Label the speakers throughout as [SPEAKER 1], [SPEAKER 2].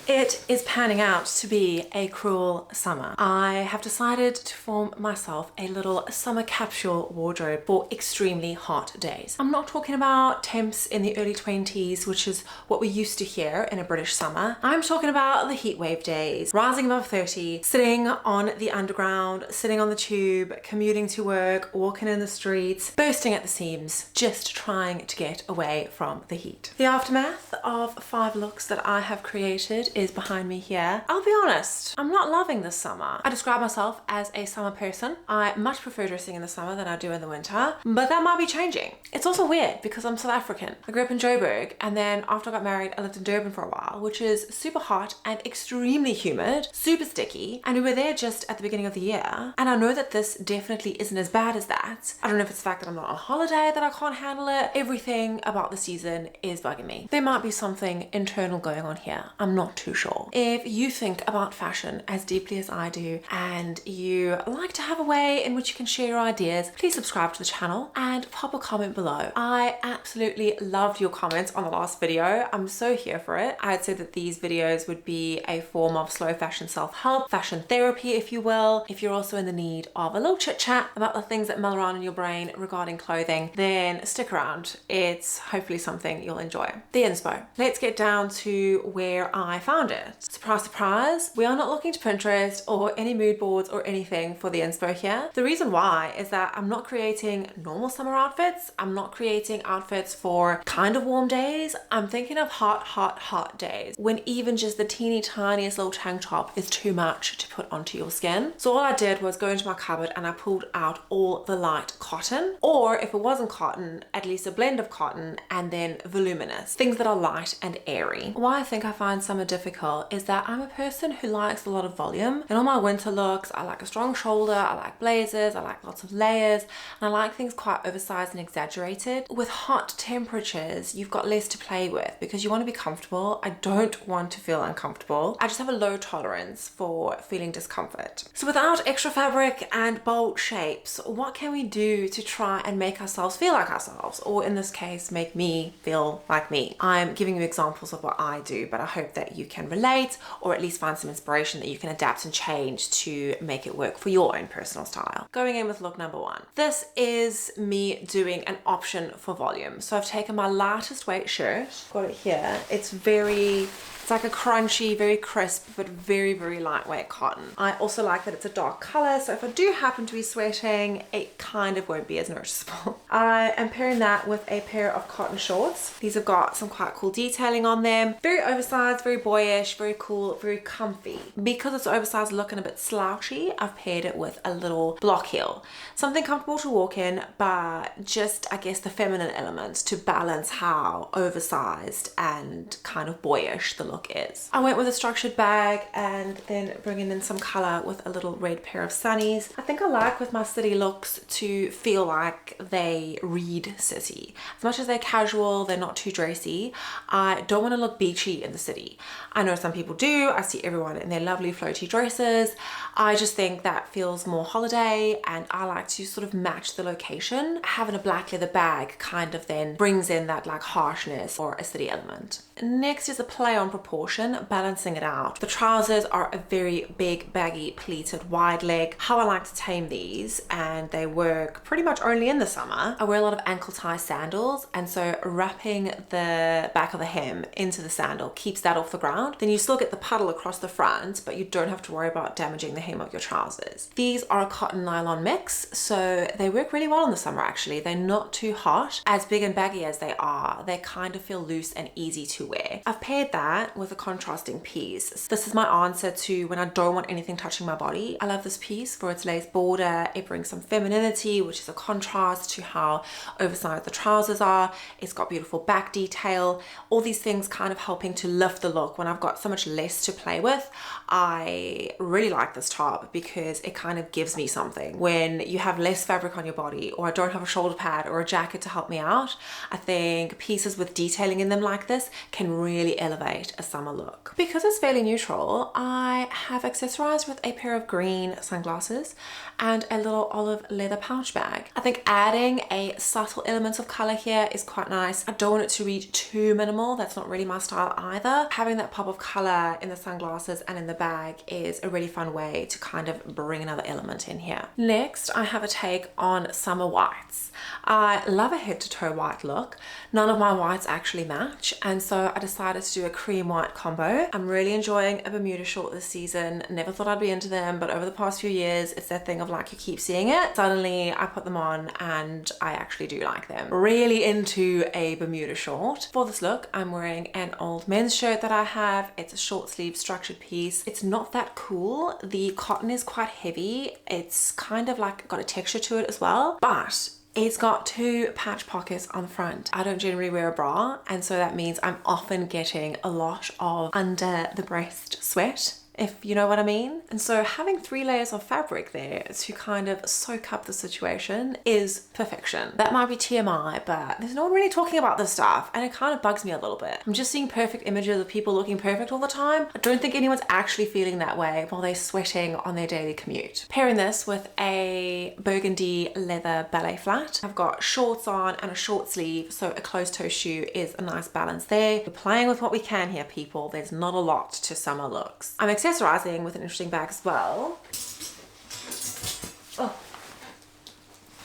[SPEAKER 1] It is panning out to be a cruel summer. I have decided to form myself a little summer capsule wardrobe for extremely hot days. I'm not talking about temps in the early 20s, which is what we used to hear in a British summer. I'm talking about the heat wave days, rising above 30, sitting on the underground, sitting on the tube, commuting to work, walking in the streets, bursting at the seams, just trying to get away from the heat. The aftermath of 5 looks that I have created is behind me here. I'll be honest, I'm not loving this summer. I describe myself as a summer person. I much prefer dressing in the summer than I do in the winter, but that might be changing. It's also weird because I'm South African. I grew up in Joburg, and then after I got married, I lived in Durban for a while, which is super hot and extremely humid, super sticky, and we were there just at the beginning of the year. And I know that this definitely isn't as bad as that. I don't know if it's the fact that I'm not on holiday that I can't handle it. Everything about the season is bugging me. There might be something internal going on here. I'm not too sure. If you think about fashion as deeply as I do and you like to have a way in which you can share your ideas, please subscribe to the channel and pop a comment below. I absolutely loved your comments on the last video. I'm so here for it. I'd say that these videos would be a form of slow fashion self-help, fashion therapy if you will. If you're also in the need of a little chit chat about the things that mull around in your brain regarding clothing, then stick around. It's hopefully something you'll enjoy. The inspo. Let's get down to where I found it. Surprise, surprise, we are not looking to Pinterest or any mood boards or anything for the inspo here. The reason why is that I'm not creating normal summer outfits. I'm not creating outfits for kind of warm days. I'm thinking of hot days when even just the teeny tiniest little tank top is too much to put onto your skin. So all I did was go into my cupboard and I pulled out all the light cotton, or if it wasn't cotton, at least a blend of cotton and then voluminous, things that are light and airy. Why I think I find summer difficult is that I'm a person who likes a lot of volume. In all my winter looks, I like a strong shoulder, I like blazers, I like lots of layers, and I like things quite oversized and exaggerated. With hot temperatures, you've got less to play with because you want to be comfortable. I don't want to feel uncomfortable. I just have a low tolerance for feeling discomfort. So without extra fabric and bold shapes, what can we do to try and make ourselves feel like ourselves? Or in this case, make me feel like me. I'm giving you examples of what I do, but I hope that you can relate or at least find some inspiration that you can adapt and change to make it work for your own personal style. Going in with look number 1. This is me doing an option for volume. So I've taken my lightest weight shirt, got it here. It's like a crunchy, very crisp, but very, very lightweight cotton. I also like that it's a dark color, so if I do happen to be sweating, it kind of won't be as noticeable. I am pairing that with a pair of cotton shorts. These have got some quite cool detailing on them. Very oversized, very boyish, very cool, very comfy. Because it's oversized look and a bit slouchy, I've paired it with a little block heel. Something comfortable to walk in, but just, I guess, the feminine elements to balance how oversized and kind of boyish the look is. I went with a structured bag and then bringing in some color with a little red pair of sunnies. I think I like with my city looks to feel like they read city. As much as they're casual, they're not too dressy. I don't want to look beachy in the city. I know some people do. I see everyone in their lovely floaty dresses. I just think that feels more holiday, and I like to sort of match the location. Having a black leather bag kind of then brings in that like harshness or a city element. Next is a play on proportion, balancing it out. The trousers are a very big, baggy, pleated, wide leg. How I like to tame these, and they work pretty much only in the summer. I wear a lot of ankle tie sandals, and so wrapping the back of the hem into the sandal keeps that off the ground. Then you still get the puddle across the front, but you don't have to worry about damaging the hem of your trousers. These are a cotton nylon mix, so they work really well in the summer actually. They're not too hot. As big and baggy as they are, they kind of feel loose and easy to wear. I've paired that with a contrasting piece. This is my answer to when I don't want anything touching my body. I love this piece for its lace border. It brings some femininity, which is a contrast to how oversized the trousers are. It's got beautiful back detail. All these things kind of helping to lift the look when I've got so much less to play with. I really like this top because it kind of gives me something. When you have less fabric on your body, or I don't have a shoulder pad or a jacket to help me out, I think pieces with detailing in them like this can really elevate a summer look. Because it's fairly neutral, I have accessorized with a pair of green sunglasses and a little olive leather pouch bag. I think adding a subtle element of color here is quite nice. I don't want it to read too minimal. That's not really my style either. Having that pop of color in the sunglasses and in the bag is a really fun way to kind of bring another element in here. Next, I have a take on summer whites. I love a head to toe white look. None of my whites actually match, and so I decided to do a cream white combo. I'm really enjoying a Bermuda short this season. Never thought I'd be into them, but over the past few years, it's that thing of like you keep seeing it. Suddenly I put them on and I actually do like them. Really into a Bermuda short. For this look, I'm wearing an old men's shirt that I have. It's a short sleeve structured piece. It's not that cool. The cotton is quite heavy. It's kind of like got a texture to it as well, but it's got 2 patch pockets on the front. I don't generally wear a bra, and so that means I'm often getting a lot of under the breast sweat, if you know what I mean. And so having 3 layers of fabric there to kind of soak up the situation is perfection. That might be TMI, but there's no one really talking about this stuff, and it kind of bugs me a little bit. I'm just seeing perfect images of people looking perfect all the time. I don't think anyone's actually feeling that way while they're sweating on their daily commute. Pairing this with a burgundy leather ballet flat. I've got shorts on and a short sleeve, so a closed toe shoe is a nice balance there. We're playing with what we can here, people. There's not a lot to summer looks. I'm accessorizing with an interesting bag as well. Oh,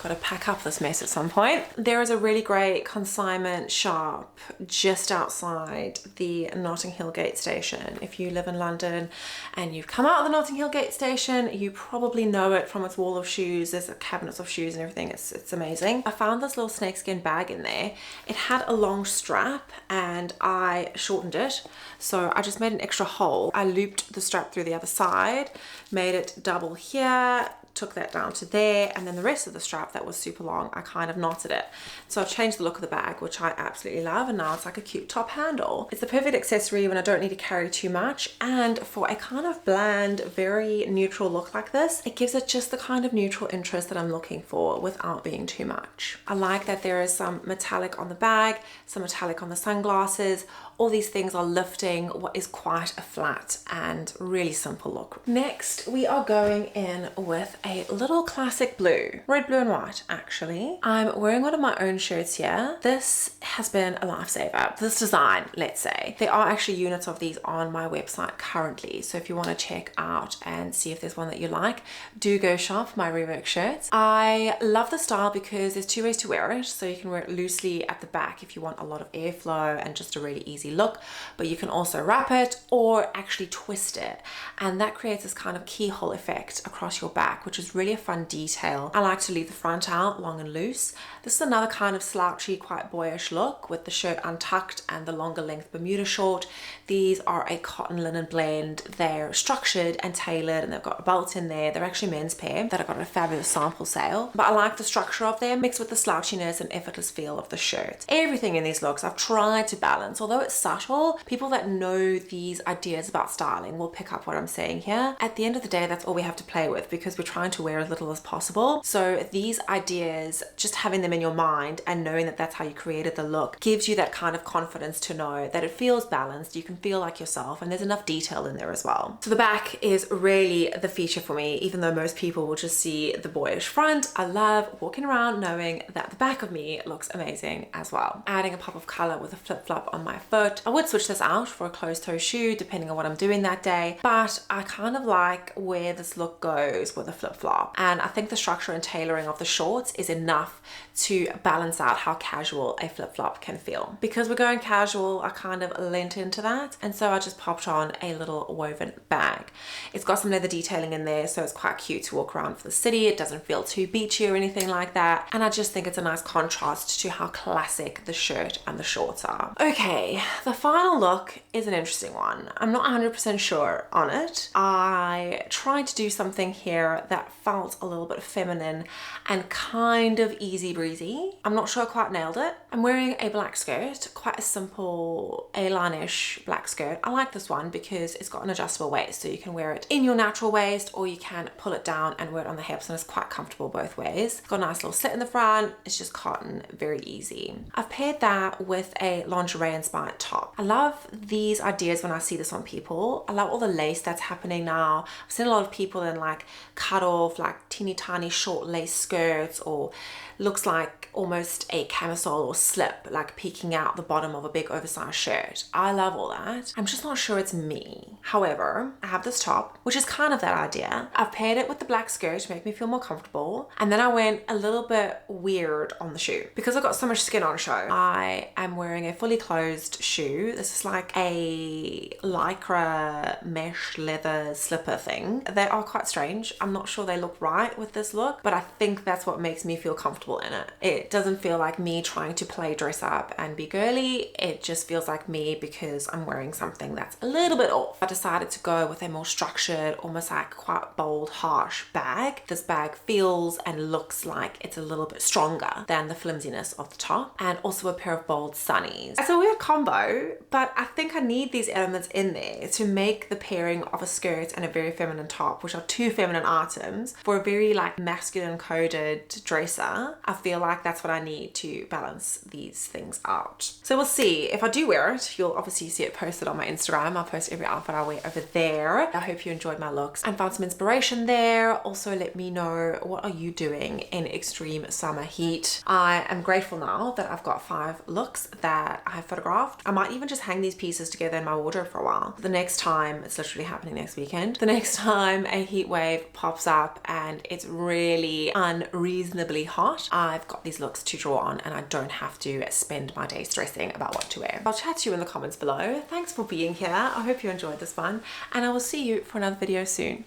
[SPEAKER 1] gotta pack up this mess at some point. There is a really great consignment shop just outside the Notting Hill Gate station. If you live in London and you've come out of the Notting Hill Gate station, you probably know it from its wall of shoes. There's cabinets of shoes and everything. It's amazing. I found this little snakeskin bag in there. It had a long strap and I shortened it. So I just made an extra hole. I looped the strap through the other side, made it double here, took that down to there, and then the rest of the strap that was super long, I kind of knotted it. So I've changed the look of the bag, which I absolutely love, and now it's like a cute top handle. It's the perfect accessory when I don't need to carry too much, and for a kind of bland, very neutral look like this, it gives it just the kind of neutral interest that I'm looking for without being too much. I like that there is some metallic on the bag, some metallic on the sunglasses. All these things are lifting what is quite a flat and really simple look. Next, we are going in with a little classic blue, red, blue and white actually. I'm wearing one of my own shirts here. This has been a lifesaver. This design, let's say. There are actually units of these on my website currently. So if you want to check out and see if there's one that you like, do go shop my Reworked shirts. I love the style because there's 2 ways to wear it. So you can wear it loosely at the back if you want a lot of airflow and just a really easy look, but you can also wrap it or actually twist it, and that creates this kind of keyhole effect across your back, which is really a fun detail. I like to leave the front out long and loose. This is another kind of slouchy, quite boyish look with the shirt untucked and the longer length Bermuda short. These are a cotton linen blend. They're structured and tailored, and they've got a belt in there. They're actually men's pair that I got at a fabulous sample sale, but I like the structure of them mixed with the slouchiness and effortless feel of the shirt. Everything in these looks I've tried to balance, although it's subtle. People that know these ideas about styling will pick up what I'm saying here. At the end of the day, that's all we have to play with because we're trying to wear as little as possible. So these ideas, just having them in your mind and knowing that that's how you created the look, gives you that kind of confidence to know that it feels balanced, you can feel like yourself, and there's enough detail in there as well. So the back is really the feature for me, even though most people will just see the boyish front. I love walking around knowing that the back of me looks amazing as well. Adding a pop of color with a flip-flop on my foot. I would switch this out for a closed toe shoe depending on what I'm doing that day, but I kind of like where this look goes with a flip-flop, and I think the structure and tailoring of the shorts is enough to balance out how casual a flip-flop can feel. Because we're going casual, I kind of lent into that, and so I just popped on a little woven bag. It's got some leather detailing in there, so it's quite cute to walk around for the city. It doesn't feel too beachy or anything like that, and I just think it's a nice contrast to how classic the shirt and the shorts are. Okay, the final look is an interesting one. I'm not 100% sure on it. I tried to do something here that felt a little bit feminine and kind of easy breezy. I'm not sure I quite nailed it. I'm wearing a black skirt, quite a simple A-line-ish black skirt. I like this one because it's got an adjustable waist, so you can wear it in your natural waist or you can pull it down and wear it on the hips, and it's quite comfortable both ways. It's got a nice little slit in the front. It's just cotton, very easy. I've paired that with a lingerie inspired top. I love these ideas when I see this on people. I love all the lace that's happening now. I've seen a lot of people in like cut off, like teeny tiny short lace skirts, or looks like almost a camisole or slip, like peeking out the bottom of a big oversized shirt. I love all that. I'm just not sure it's me. However, I have this top, which is kind of that idea. I've paired it with the black skirt to make me feel more comfortable. And then I went a little bit weird on the shoe. Because I've got so much skin on show, I am wearing a fully closed shoe. This is like a lycra mesh leather slipper thing. They are quite strange. I'm not sure they look right with this look, but I think that's what makes me feel comfortable in it. It doesn't feel like me trying to play dress up and be girly. It just feels like me because I'm wearing something that's a little bit off. I decided to go with a more structured, almost like quite bold, harsh bag. This bag feels and looks like it's a little bit stronger than the flimsiness of the top, and also a pair of bold sunnies. It's a weird combo, but I think I need these elements in there to make the pairing of a skirt and a very feminine top, which are two feminine items, for a very like masculine coded dresser. I feel like that's what I need to balance these things out. So we'll see. If I do wear it, you'll obviously see it posted on my Instagram. I'll post every outfit I wear over there. I hope you enjoyed my looks and found some inspiration there. Also, let me know, what are you doing in extreme summer heat? I am grateful now that I've got 5 looks that I have photographed. I might even just hang these pieces together in my wardrobe for a while. The next time, it's literally happening next weekend, the next time a heat wave pops up and it's really unreasonably hot, I've got these looks to draw on and I don't have to spend my day stressing about what to wear. I'll chat to you in the comments below. Thanks for being here. I hope you enjoyed this one, and I will see you for another video soon.